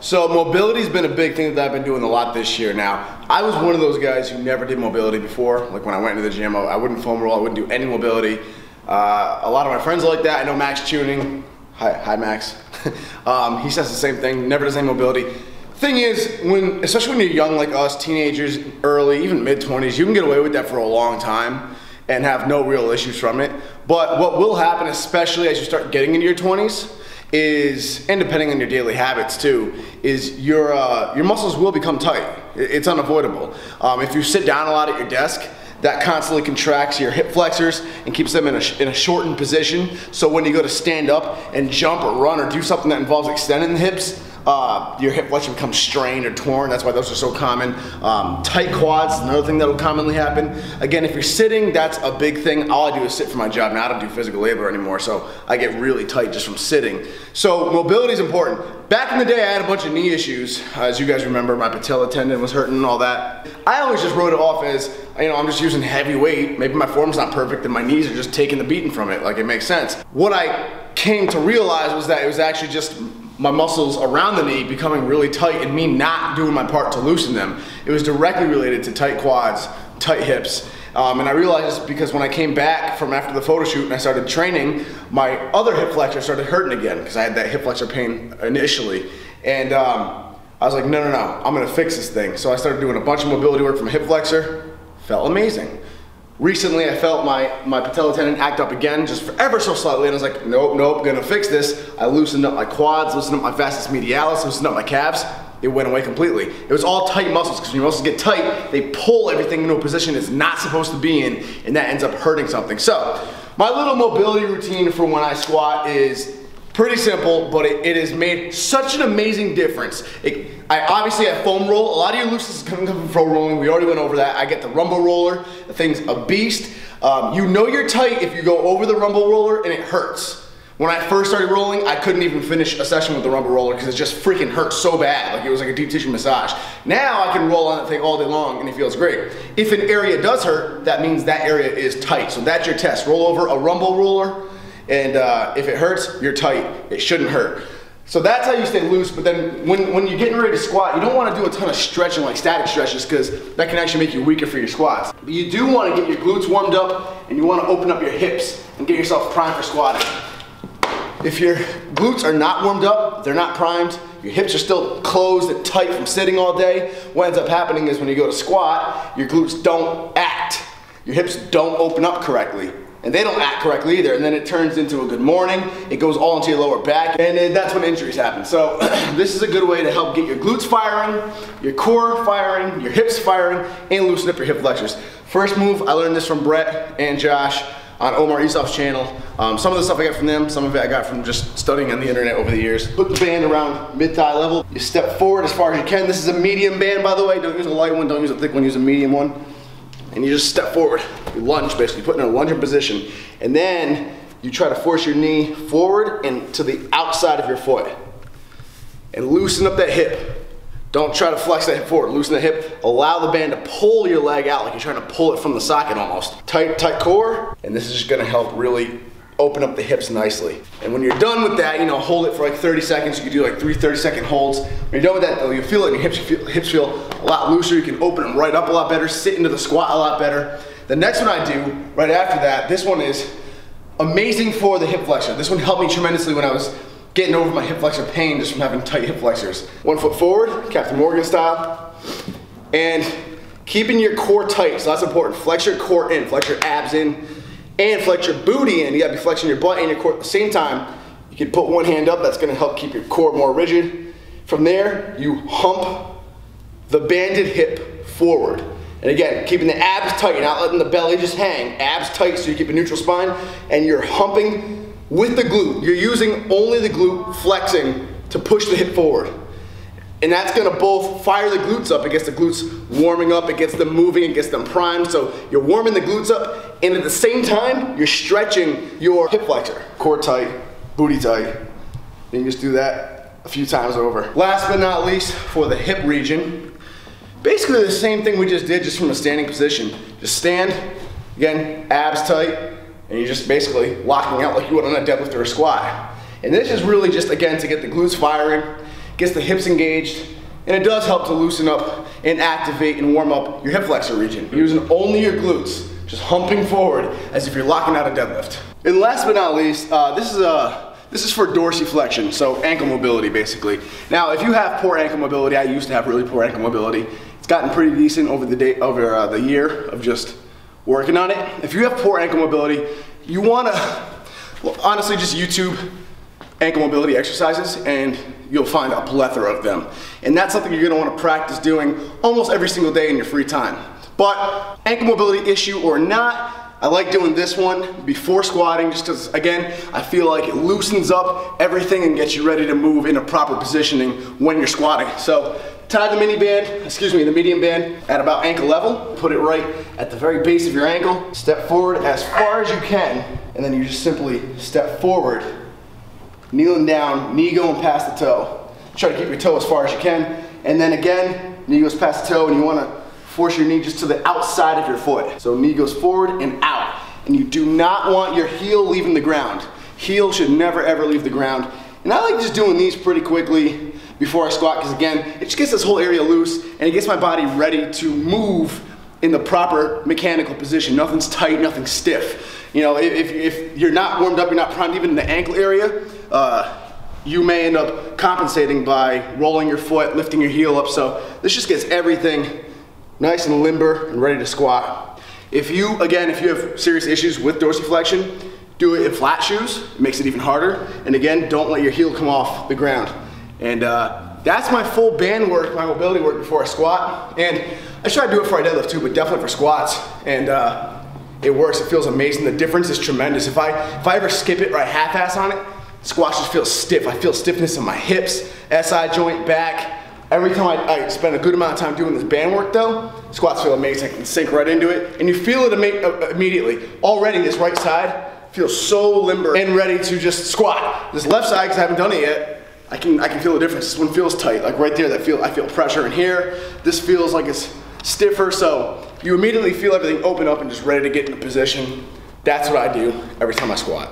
So mobility's been a big thing that I've been doing a lot this year. Now, I was one of those guys who never did mobility before. Like when I went into the gym, I wouldn't foam roll, I wouldn't do any mobility. A lot of my friends are like that. I know Max Tuning. Hi Max. He says the same thing, never does any mobility. Thing is, especially when you're young like us, teenagers, early, even mid-20s, you can get away with that for a long time and have no real issues from it. But what will happen, especially as you start getting into your 20s, is, and depending on your daily habits too, is your muscles will become tight. It's unavoidable. If you sit down a lot at your desk, that constantly contracts your hip flexors and keeps them in a shortened position. So when you go to stand up and jump or run or do something that involves extending the hips, your hip flexor becomes strained or torn. That's why those are so common. Tight quads is another thing that will commonly happen. Again, if you're sitting, that's a big thing. All I do is sit for my job. Now I don't do physical labor anymore, so I get really tight just from sitting. So mobility is important. Back in the day, I had a bunch of knee issues. As you guys remember, my patella tendon was hurting and all that. I always just wrote it off as, I'm just using heavy weight. Maybe my form's not perfect and my knees are just taking the beating from it. Like, it makes sense. What I came to realize was that it was actually just my muscles around the knee becoming really tight and me not doing my part to loosen them. It was directly related to tight quads, tight hips. And I realized this because when I came back from after the photo shoot and I started training, my other hip flexor started hurting again because I had that hip flexor pain initially. And I was like, no, I'm gonna fix this thing. So I started doing a bunch of mobility work from hip flexor. Felt amazing. Recently, I felt my patella tendon act up again, just ever so slightly, and I was like, nope, gonna fix this. I loosened up my quads, loosened up my vastus medialis, loosened up my calves. It went away completely. It was all tight muscles, because when your muscles get tight, they pull everything into a position it's not supposed to be in, and that ends up hurting something. So, my little mobility routine for when I squat is pretty simple, but it has made such an amazing difference. I obviously have foam roll. A lot of your looseness is coming from foam rolling. We already went over that. I get the rumble roller. The thing's a beast. You know you're tight if you go over the rumble roller and it hurts. When I first started rolling, I couldn't even finish a session with the rumble roller because it just freaking hurt so bad. Like it was like a deep tissue massage. Now I can roll on that thing all day long and it feels great. If an area does hurt, that means that area is tight. So that's your test. Roll over a rumble roller. And if it hurts, you're tight. It shouldn't hurt. So that's how you stay loose, but then when you're getting ready to squat, you don't want to do a ton of stretching like static stretches because that can actually make you weaker for your squats. But you do want to get your glutes warmed up and you want to open up your hips and get yourself primed for squatting. If your glutes are not warmed up, they're not primed, your hips are still closed and tight from sitting all day, what ends up happening is when you go to squat, your glutes don't act. Your hips don't open up correctly. And they don't act correctly either, and then it turns into a good morning, it goes all into your lower back, and that's when injuries happen. So this is a good way to help get your glutes firing, your core firing, your hips firing, and loosen up your hip flexors. First move, I learned this from Brett and Josh on Omar Isof's channel. Some of the stuff I got from them, some of it I got from just studying on the internet over the years. Put the band around mid-thigh level, you step forward as far as you can. This is a medium band, by the way. Don't use a light one, don't use a thick one, use a medium one. And you just step forward, you lunge basically, put in a lunging position. And then you try to force your knee forward and to the outside of your foot. And loosen up that hip. Don't try to flex that hip forward, loosen the hip. Allow the band to pull your leg out like you're trying to pull it from the socket almost. Tight core, and this is just gonna help really open up the hips nicely. And when you're done with that, hold it for like 30 seconds. You can do like 3 30-second holds. When you're done with that though, you feel it in your hips feel a lot looser. You can open them right up a lot better, sit into the squat a lot better. The next one I do right after that, this one is amazing for the hip flexor. This one helped me tremendously when I was getting over my hip flexor pain just from having tight hip flexors. 1 foot forward, Captain Morgan style, and keeping your core tight, so that's important. Flex your core in, flex your abs in, and flex your booty in. You gotta be flexing your butt and your core at the same time. You can put one hand up, that's gonna help keep your core more rigid. From there, you hump the banded hip forward. And again, keeping the abs tight, not letting the belly just hang. Abs tight so you keep a neutral spine, and you're humping with the glute. You're using only the glute flexing to push the hip forward. And that's gonna both fire the glutes up, it gets the glutes warming up, it gets them moving, it gets them primed. So you're warming the glutes up, and at the same time, you're stretching your hip flexor. Core tight, booty tight. You can just do that a few times over. Last but not least, for the hip region, basically the same thing we just did, just from a standing position. Just stand, again, abs tight, and you're just basically locking out like you would on a deadlift or a squat. And this is really just, again, to get the glutes firing, gets the hips engaged, and it does help to loosen up and activate and warm up your hip flexor region. You're using only your glutes, just humping forward as if you're locking out a deadlift. And last but not least, this is for dorsiflexion, so ankle mobility basically. Now, if you have poor ankle mobility, I used to have really poor ankle mobility. It's gotten pretty decent over the year of just working on it. If you have poor ankle mobility, you wanna, well, honestly, just YouTube ankle mobility exercises and you'll find a plethora of them. And that's something you're gonna wanna practice doing almost every single day in your free time. But ankle mobility issue or not, I like doing this one before squatting just because, again, I feel like it loosens up everything and gets you ready to move in a proper positioning when you're squatting. So tie the the medium band at about ankle level, put it right at the very base of your ankle, step forward as far as you can, and then you just simply step forward, kneeling down, knee going past the toe. Try to keep your toe as far as you can, and then again, knee goes past the toe, and you wanna force your knee just to the outside of your foot. So knee goes forward and out. And you do not want your heel leaving the ground. Heel should never ever leave the ground. And I like just doing these pretty quickly before I squat because again, it just gets this whole area loose and it gets my body ready to move in the proper mechanical position. Nothing's tight, nothing's stiff. You know, if you're not warmed up, you're not primed even in the ankle area, you may end up compensating by rolling your foot, lifting your heel up. So this just gets everything nice and limber and ready to squat. If you have serious issues with dorsiflexion, do it in flat shoes. It makes it even harder. And again, don't let your heel come off the ground. And that's my full band work, my mobility work before I squat. And I try to do it for a deadlift too, but definitely for squats. And it works, it feels amazing. The difference is tremendous. If I ever skip it or I half-ass on it, squats just feel stiff. I feel stiffness in my hips, SI joint, back. Every time I spend a good amount of time doing this band work though, squats feel amazing. I can sink right into it and you feel it immediately. Already this right side feels so limber and ready to just squat. This left side, because I haven't done it yet, I can feel the difference. This one feels tight, like right there, I feel pressure in here. This feels like it's stiffer, so you immediately feel everything open up and just ready to get into position. That's what I do every time I squat.